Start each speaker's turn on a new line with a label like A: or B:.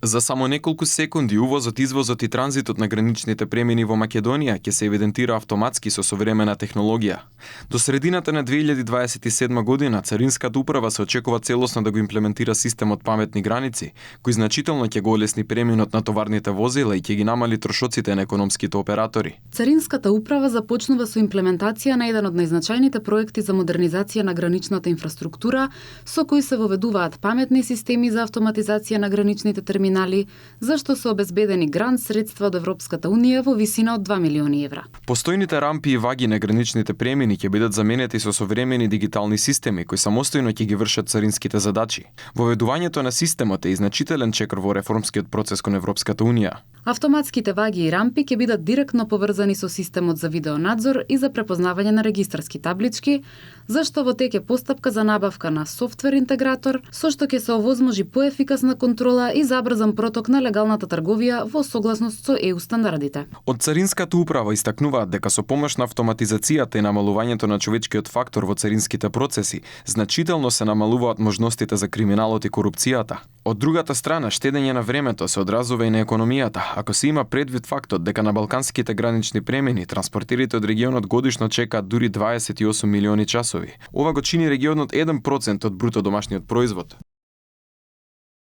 A: За само неколку секунди увозот, извозот и транзитот на граничните премини во Македонија ќе се евидентира автоматски со современа технологија. До средината на 2027 година Царинската управа се очекува целосно да го имплементира системот паметни граници, кој значително ќе го олесни преминот на товарните возила и ќе ги намали трошоците на економските оператори.
B: Царинската управа започнува со имплементација на еден од најзначајните проекти за модернизација на граничната инфраструктура, со кои се воведуваат паметни системи за автоматизација на граничните терминали, зашто се обезбедени грант средства од Европската унија во висина од 2 милиони евра.
A: Постојните рампи и ваги на граничните премини ќе бидат заменети со современи дигитални системи кои самостојно ќе ги вршат царинските задачи. Воведувањето на системот е значителен чекор во реформскиот процес кон Европската унија.
B: Автоматските ваги и рампи ќе бидат директно поврзани со системот за видеонадзор и за препознавање на регистарски таблички, зашто во тек е постапка за набавка на софтвер интегратор, со што ќе се овозможи поефикасна контрола и забрзан проток на легалната трговија во согласност со ЕУ стандардите.
A: Од Царинската управа истакнуваат дека со помош на автоматизацијата и намалувањето на човечкиот фактор во царинските процеси, значително се намалуваат можностите за криминалот и корупцијата. Од другата страна, штедење на времето се одразува и на економијата, ако се има предвид фактот дека на балканските гранични премини транспортирите од регионот годишно чекаат дури 28 милиони часови. Ова го чини регионот 1% од бруто домашниот производ.